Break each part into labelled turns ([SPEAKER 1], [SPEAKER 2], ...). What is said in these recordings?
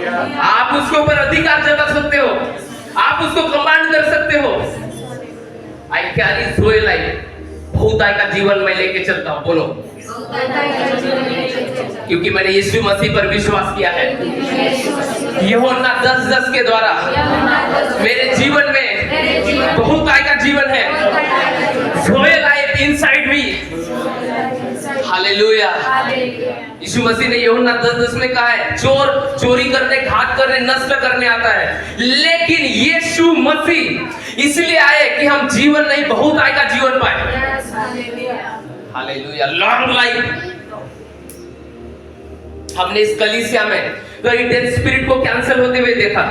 [SPEAKER 1] आप उसके ऊपर अधिकार जता सकते हो, आप उसको कमांड कर सकते हो। आई कैरी जोए लाइफ, बहुतायत का जीवन मैं लेके चलता हूँ। बोलो, क्योंकि मैंने यीशु मसीह पर विश्वास किया है। यूहन्ना 10:10 के द्वारा मेरे जीवन में बहुतायत का जीवन है। जोए लाइफ इनसाइड मी। हालेलुया। यीशु मसीह ने यूहन्ना 10:10 में कहा है, चोर चोरी करने, घात करने, नष्ट करने आता है, लेकिन यीशु मसीह इसलिए आए कि हम जीवन नहीं बहुतायत का जीवन पाए। हालेलुया। Long life. हमने इस कलीसिया में कई डेथ स्पिरिट को कैंसिल होते हुए देखा,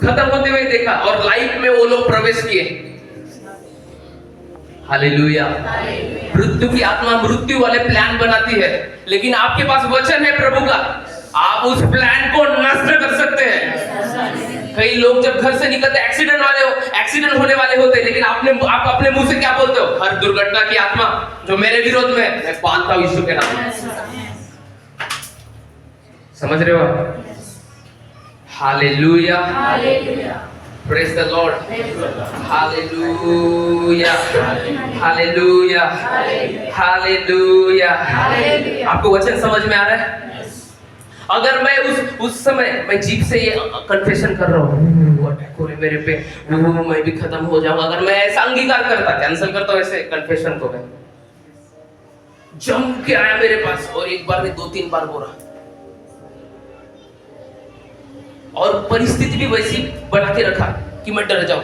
[SPEAKER 1] खत्म होते हुए देखा, और लाइफ में वो लोग प्रवेश किए। हालेलुया। मृत्यु की आत्मा मृत्यु वाले प्लान बनाती है, लेकिन आपके पास वचन है प्रभु का, आप उस प्लान को नष्ट कर सकते हैं। कई लोग जब घर से निकलते एक्सीडेंट होने वाले होते हैं, लेकिन आप अपने मुंह से क्या बोलते हो? हर दुर्घटना की आत्मा जो मेरे विरोध में, मैं बांधता हूं यीशु के नाम में। समझ रहे हो? Hallelujah. Praise the Lord. Hallelujah, hallelujah, hallelujah. आपको वचन समझ में आ रहा है? अगर मैं उस समय मैं जीप से ये कन्फेशन कर रहा हूँ, वो अटैक हो रहे मेरे पे, वो मैं भी खत्म हो जाऊंगा, अगर मैं ऐसा अंगीकार करता, कैंसिल करता वैसे कन्फेशन को, मैं जम के आया मेरे पास और एक बार नहीं 2-3 बार बोला, और परिस्थिति भी वैसी बना के रखा कि मैं डर जाऊं।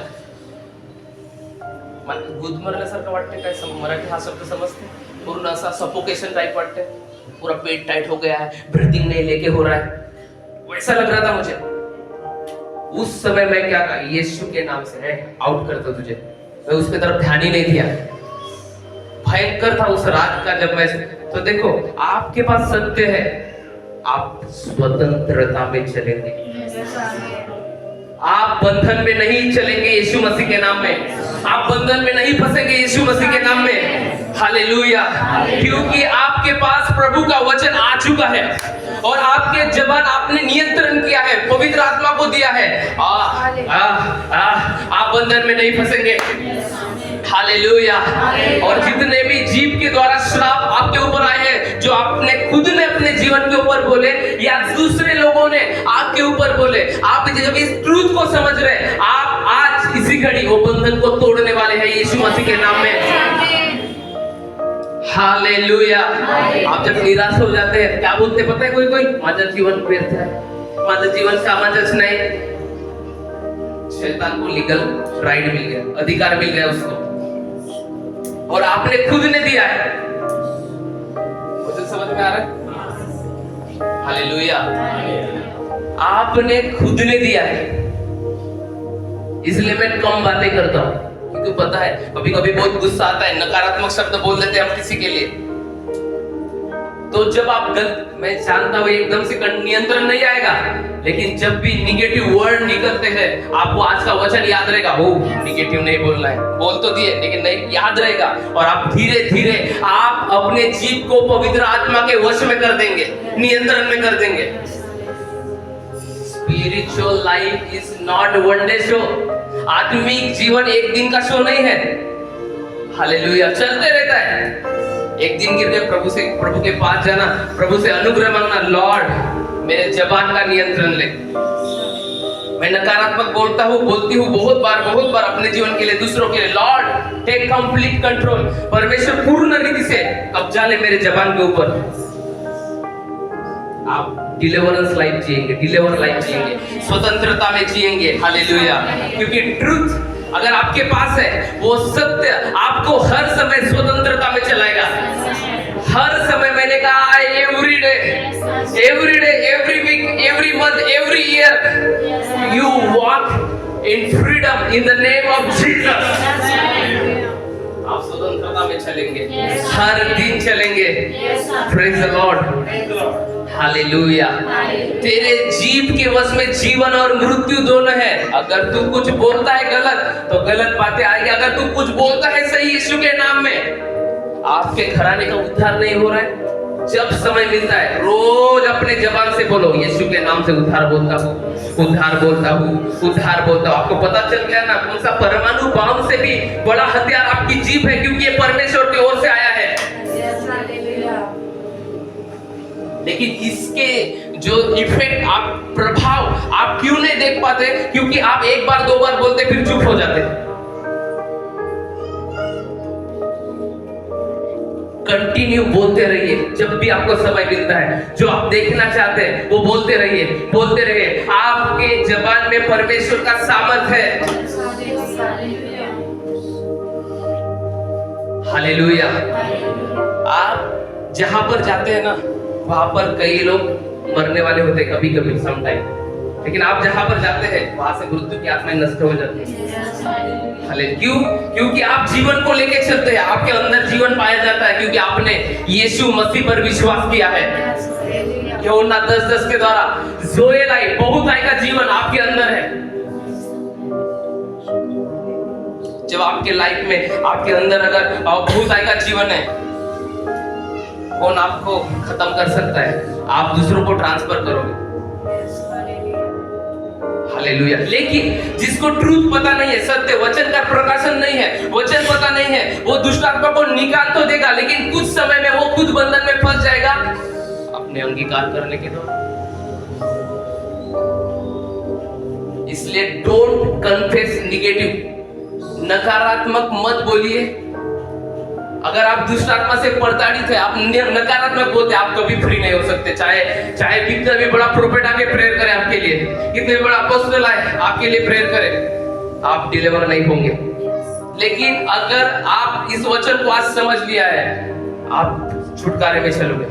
[SPEAKER 1] गुदमरल्यासारखं वाटते, काय मराठी हा शब्द समजते? पूर्ण असा सफोकेशन टाइप वाटते, पूरा पेट टाइट हो गया है, ब्रीथिंग नहीं लेके हो रहा है, वैसा लग रहा था मुझे। उस समय मैं क्या कहा? यीशु के नाम से है आउट करता तुझे। मैं उसके तरफ ध्यान ही नहीं दिया। भयंकर था उस रात का जब मैं, तो देखो आपके पास सत्य है, आप स्वतंत्रता में चलेंगे, आप बंधन में नहीं चलेंगे यीशु मसीह के नाम में, आप बंधन में नहीं फंसेंगे यीशु मसीह के नाम में। हालेलुया। क्योंकि आपके पास प्रभु का वचन आ चुका है और आपके जबान आपने नियंत्रण किया है, पवित्र आत्मा को दिया है। आप बंधन में नहीं फंसेंगे। हालेलुया। और जितने भी जीव के द्वारा श्राप आपके ऊपर आए हैं, जो आपने खुद ने अपने जीवन के ऊपर बोले या दूसरे लोगों ने आपके ऊपर बोले, आप जब इस ट्रूथ को समझ रहे, आप आज इसी घड़ी वो बंधन को तोड़ने वाले हैं यीशु मसीह के नाम में। हालेलुया। आप जब निराश हो जाते हैं, क्या बोलते पता है? कोई माझं जीवन व्यर्थ है, माझं जीवन कामाचंच नहीं। शैतान को लीगल राइट मिल गया, अधिकार मिल गया उसको, और आपने खुद ने दिया है। मुझे समझ में आ रहा है? हालेलुया। आपने खुद ने दिया है, इसलिए मैं कम बातें करता हूं, क्योंकि पता है कभी कभी बहुत गुस्सा आता है, नकारात्मक शब्द बोल देते हैं हम किसी के लिए। तो जब आप मैं जानता हूं एकदम से नियंत्रण नहीं आएगा, लेकिन जब भी निगेटिव वर्ड निकलते हैं, आपको आज का वचन याद रहेगा। हो निगेटिव नहीं बोलना है, बोल तो दिए लेकिन नहीं याद रहेगा, और आप धीरे धीरे आप अपने जीव को पवित्र आत्मा के वश में कर देंगे, नियंत्रण में कर देंगे। Spiritual life is not one day show. आत्मिक जीवन एक दिन का शो नहीं है। हालेलुया। चलते रहता है। एक दिन गिर गए, प्रभु के पास जाना, प्रभु से अनुग्रह मांगना, लॉर्ड मेरे जबान का नियंत्रण ले। मैं नकारात्मक बोलती हूँ बहुत बार अपने जीवन के लिए, दूसरों के लिए। Lord take complete control. परमेश्वर पूर्ण रीति से कब्जा ले मेरे जबान के ऊपर। आप डिलीवरेंस लाइफ जिएंगे, डिलीवर लाइफ जिएंगे, स्वतंत्रता में जिएंगे। हालेलुया। क्योंकि ट्रूथ अगर आपके पास है, वो सत्य आपको हर समय स्वतंत्रता में चलाएगा। हर समय मैंने कहा every day, every week, every month, every year you walk in freedom in the name of Jesus. आप स्वतंत्रता में चलेंगे, हर दिन चलेंगे। Praise the Lord. हालेलुया। तेरे जीव के वश में जीवन और मृत्यु दोनों है। अगर तू कुछ बोलता है गलत, तो गलत बातें आएगी। अगर तू कुछ बोलता है सही यीशु के नाम में, आपके घराने का उद्धार नहीं हो रहा है, जब समय मिलता है रोज अपने जबान से बोलो, यीशु के नाम से उद्धार बोलता हूँ, उद्धार बोलता हूँ, उद्धार बोलता हूँ। आपको पता चल गया ना कौन सा परमाणु बम से भी बड़ा हथियार आपकी जीभ है, क्योंकि ये परमेश्वर की ओर से आया है। लेकिन इसके जो इफेक्ट, आप प्रभाव आप क्यों नहीं देख पाते? क्योंकि आप एक बार दो बार बोलते फिर चुप हो जाते। कंटिन्यू बोलते रहिए जब भी आपको समय मिलता है। जो आप देखना चाहते हैं वो बोलते रहिए, बोलते रहिए। आपके जबान में परमेश्वर का सामर्थ है। हालेलुया। आप जहां पर जाते हैं ना, वहां पर कई लोग मरने वाले होते हैं कभी कभी, समटाइम, लेकिन आप जहां पर जाते हैं वहां से मृत्यु की आत्माएं नष्ट हो जाती है। हालेलुया। क्यों? क्योंकि आप जीवन को लेके चलते हैं, आपके अंदर जीवन पाया जाता है, क्योंकि आपने यीशु मसीह पर विश्वास किया है। यूहन्ना 10:10 के द्वारा जोएल आई, बहुत आय का जीवन आपके अंदर है। जब आपके लाइफ में, आपके अंदर अगर बहुत आय का जीवन है, कौन आपको खत्म कर सकता है? आप दूसरों को ट्रांसफर करोगे। हालेलुया। लेकिन जिसको ट्रूथ पता नहीं है, सत्य वचन का प्रकाशन नहीं है, वचन पता नहीं है, वो दुष्ट आत्मा को निकाल तो देगा, लेकिन कुछ समय में वो खुद बंधन में फंस जाएगा अपने अंगीकार करने के दौरान। इसलिए डोंट कन्फेस निगेटिव, नकारात्मक मत बोलिए। अगर आप दुष्ट आत्मा से प्रताड़ित है, आप नकारात्मक बोलते, आप कभी फ्री नहीं हो सकते। चाहे कितना भी बड़ा प्रोफेट आके प्रेयर करे आपके लिए, कितने बड़ा अपोस्टल आए आपके लिए प्रेयर करे, आप डिलीवर नहीं होंगे। लेकिन अगर आप इस वचन को आज समझ लिया है, आप छुटकारे में चलोगे।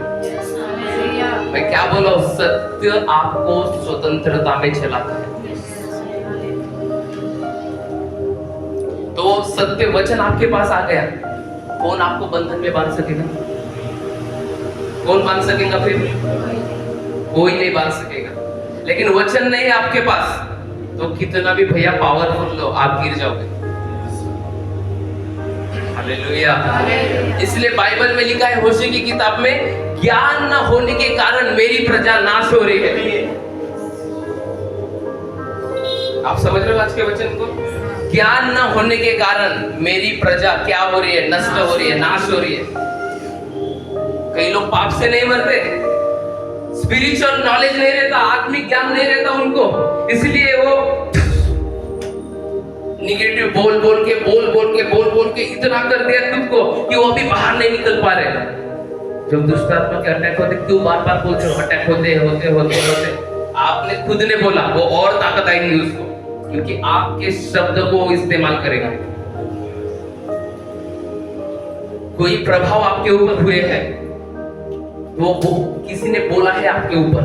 [SPEAKER 1] मैं क्या बोला, सत्य आपको स्वतंत्रता में चलाता है। तो सत्य वचन आपके पास आ गया, कौन आपको बंधन में बांध सकेगा? कौन बांध सकेगा? फिर कोई नहीं बांध सकेगा। लेकिन वचन नहीं है आपके पास, तो कितना भी भैया पावरफुल लो, आप गिर जाओगे। हालेलुया। इसलिए बाइबल में लिखा है, होशे की किताब में, ज्ञान न होने के कारण मेरी प्रजा नाश हो रही है। आप समझ रहे हो आज के वचन को? ज्ञान न होने के कारण मेरी प्रजा क्या हो रही है? नष्ट हो रही है, नाश हो रही है। कई लोग पाप से नहीं मरते, स्पिरिचुअल नॉलेज नहीं रहता, आत्मिक ज्ञान नहीं रहता उनको, इसलिए वो निगेटिव बोल बोल के इतना कर दिया खुद को कि वो अभी बाहर नहीं निकल पा रहे। जब दुष्ट आत्मा के अटैक होते, क्यों बार बार बोलते हो? अटैक होते आपने खुद ने बोला, वो और ताकत आएगी उसको, क्योंकि आपके शब्द को इस्तेमाल करेगा। कोई प्रभाव आपके ऊपर हुए हैं, वो किसी ने बोला है आपके ऊपर,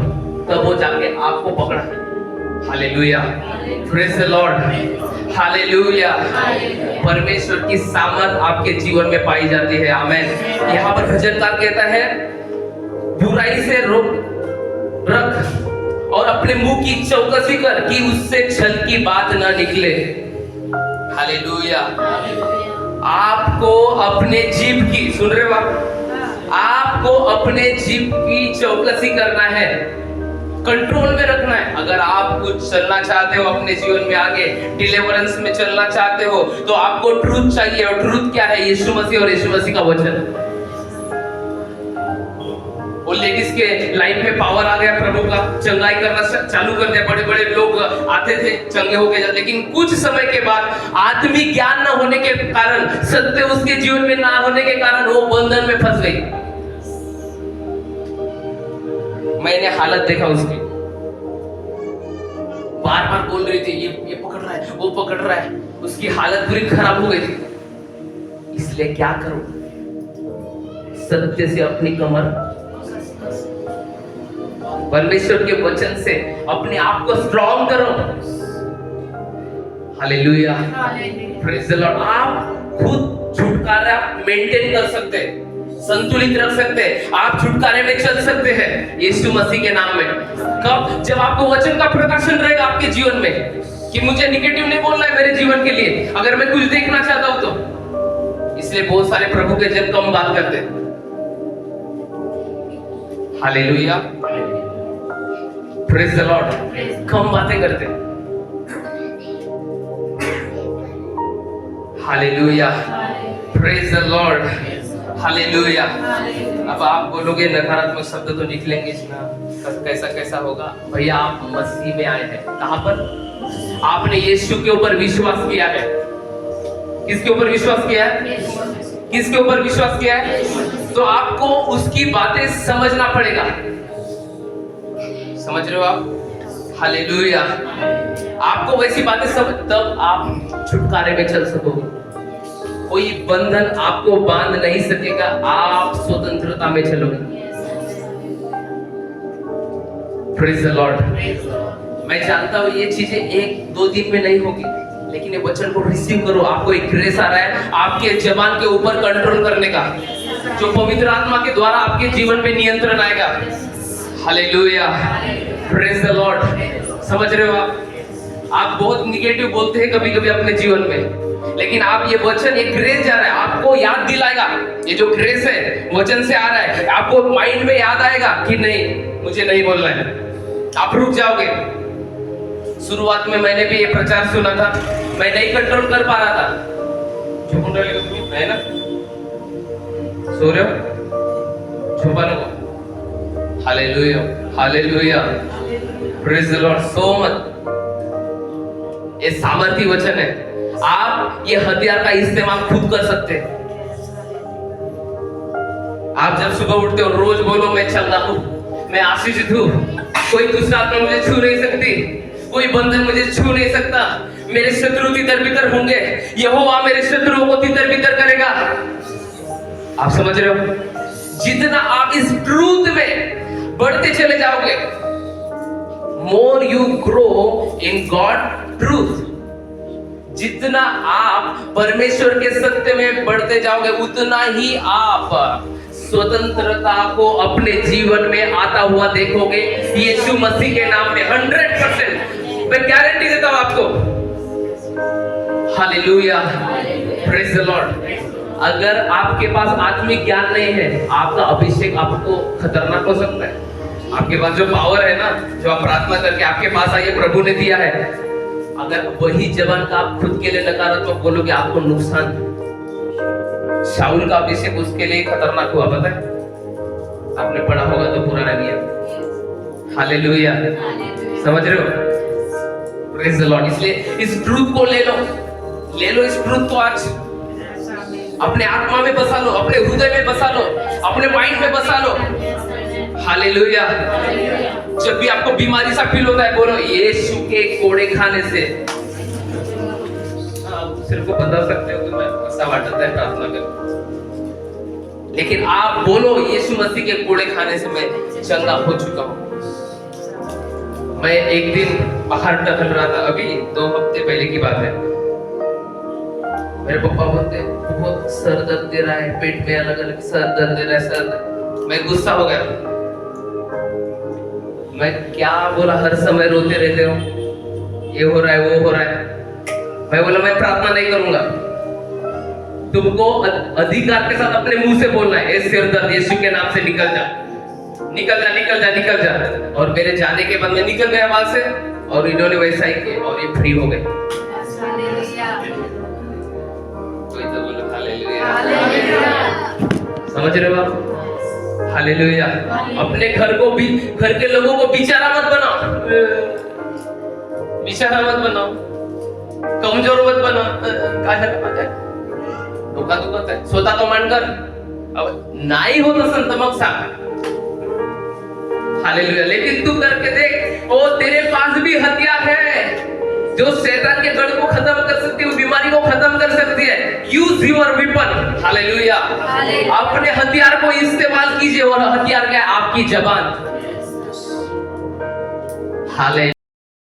[SPEAKER 1] तब वो जाके आपको पकड़ा है। Hallelujah, praise the Lord, hallelujah. परमेश्वर की सामर्थ आपके जीवन में पाई जाती है। आमेन। यहाँ पर भजनकार कहता है, बुराई से रख और अपने मुंह की चौकसी कर कि उससे छल की बात ना निकले। हालेलुया। आपको अपने जीभ की, सुन रहे हो आपको अपने जीभ की चौकसी करना है, कंट्रोल में रखना है। अगर आप कुछ चलना चाहते हो अपने जीवन में आगे, डिलीवरेंस में चलना चाहते हो, तो आपको ट्रूथ चाहिए। और ट्रूथ क्या है? यीशु मसीह और यीशु मसीह का वचन। वो लेडीज के लाइफ में पावर आ गया, प्रभु का चंगाई करना चालू कर दिया, बड़े बड़े लोग आते थे, चंगे हो गए। लेकिन कुछ समय के बाद आत्मिक ज्ञान न होने के कारण, सत्य उसके जीवन में ना होने के कारण वो बंधन में फंस गई। मैंने हालत देखा उसकी, बार बार बोल रही थी, ये पकड़ रहा है, वो पकड़ रहा है, उसकी हालत पूरी खराब हो गई थी। इसलिए क्या करो? सत्य से अपनी कमर, परमेश्वर के वचन से अपने आप को स्ट्रॉन्ग करो। Hallelujah, praise the Lord. आप खुद छुटकारा मेंटेन कर सकते हैं, संतुलित रख सकते हैं, आप छुटकारे में चल सकते हैं यीशु मसीह के नाम में। कब? जब आपको वचन का प्रकाशन रहेगा आपके जीवन में, कि मुझे निगेटिव नहीं बोलना है मेरे जीवन के लिए, अगर मैं कुछ देखना चाहता हूं तो। इसलिए बहुत सारे प्रभु के जन कम बात करते हैं। Hallelujah, praise the lord. कम बातें करते, hallelujah, praise the Lord, hallelujah. अब आप बोलोगे नकारात्मक शब्द तो निकलेंगे ना, कैसा कैसा होगा? भैया आप मसीह में आए हैं, कहां पर? आपने यीशु के ऊपर विश्वास किया है। किसके ऊपर विश्वास किया है? किसके ऊपर विश्वास किया है? तो आपको उसकी बातें समझना पड़ेगा। समझ रहे हो आप? हालेलुया। आपको वैसी बातें समझ, तब आप छुटकारे में चल सकोगे। कोई बंधन आपको बांध नहीं सकेगा, आप स्वतंत्रता में चलोगे। Praise the Lord. मैं जानता हूं ये चीजें एक दो दिन में नहीं होगी, लेकिन ये वचन को रिसीव करो। आपको एक ग्रेस आ रहा है आपके जबान के ऊपर कंट्रोल करने का, जो पवित्र आत्मा के द्वारा आपके जीवन में नियंत्रण आएगा। Hallelujah, praise the Lord. समझ रहे हो आप बहुत निगेटिव बोलते हैं कभी कभी अपने जीवन में, लेकिन आप ये वचन, ये ग्रेस जा रहा है, आपको याद दिलाएगा। ये जो ग्रेस है वचन से आ रहा है, आपको माइंड में याद आएगा कि नहीं मुझे नहीं बोलना है। आप रुक जाओगे। शुरुआत में मैंने भी ये प्रचार सुना था, मैं नहीं कंट्रोल कर पा रहा था। झुकूं है ना, सो रहे हो, छुपा लो। Hallelujah, hallelujah, praise the lord. सो मत, ये सामर्थी वचन है। आप ये हथियार का इस्तेमाल खुद कर सकते हैं। आप जब सुबह उठते हो रोज बोलो मैं चल रहा हूं, मैं आशीषित हूं, कोई दूसरा आत्मा मुझे छू नहीं सकती, कोई बंधन मुझे छू नहीं सकता, मेरे शत्रु तितर बितर होंगे, यहोवा मेरे शत्रुओं को तितर बितर करेगा। आप समझ रहे हो? जितना आप इस ट्रूथ में बढ़ते चले जाओगे, more you grow in God truth, जितना आप परमेश्वर के सत्य में बढ़ते जाओगे, उतना ही आप स्वतंत्रता को अपने जीवन में आता हुआ देखोगे। यीशु मसीह के नाम में 100% मैं गारंटी देता हूं आपको। Hallelujah, praise the Lord. अगर आपके पास आत्मिक ज्ञान नहीं है, आपका अभिषेक आपको खतरनाक हो सकता है। आपके पास जो पावर है ना, जो आप प्रार्थना करके आपके पास आई है, प्रभु ने दिया है, अगर वही जबान का आप खुद के लिए नकारात्मक बोलोगे, आपको नुकसान। शाऊल का अभिषेक उसके लिए खतरनाक हुआ, पता है? आपने पढ़ा होगा तो पुराना नियम। हालेलुया, समझ रहे हो? Praise the Lord. इसलिए इस ट्रूथ को ले लो इस ट्रूथ को आज अपने आत्मा में बसा लो, अपने हृदय में बसा लो, अपने माइंड में बसा लो। हालेलुया। जब भी आपको बीमारी सा फील होता है, बोलो यीशु के कोड़े खाने से। सिर्फ को बता सकते हो कि मैं ऐसा वाटता है प्रार्थना कर, लेकिन आप बोलो यीशु मसीह के कोड़े खाने से मैं चंगा हो चुका हूं। मैं एक दिन बाहर टहल रहा था, अभी 2 हफ्ते पहले की बात है। मेरे पापा बोलते बहुत सर दर्द दे रहा है, पेट में अलग अलग सर दर्द दे रहा है, सर दर्द। मैं गुस्सा हो गया। मैं क्या बोला, हर समय रोते रहते हो, ये हो रहा है वो हो रहा है। मैं बोला मैं प्रार्थना नहीं करूंगा। तुमको अधिकार के साथ अपने मुंह से बोलना है, ये सिर दर्द यीशु के नाम से निकल जा, निकल जा, निकल जा, निकल जा। और मेरे जाने के बाद मैं निकल गया वहां से, और इन्होंने वैसा ही किया और ये फ्री हो गए। कोई तो बोलो हालेलुया, समझ रहे हो आप? हालेलुया। अपने घर को भी, घर के लोगों को बेचारा मत बनाओ, बेचारा मत बनाओ, कमजोर मत बनाओ। काय धोका दुखत आहे स्वतः तो मान कर, नाही होत असेल तर मग सांग हालेलुया। लेकिन तू करके देख, ओ तेरे पास भी हथियार है जो शैतान के गढ़ को खत्म कर सकती है, बीमारी को खत्म कर सकती है। Use your weapon. हालेलुया। अपने हथियार को इस्तेमाल कीजिए, और हथियार क्या है? आपकी जबान। हालेलुया।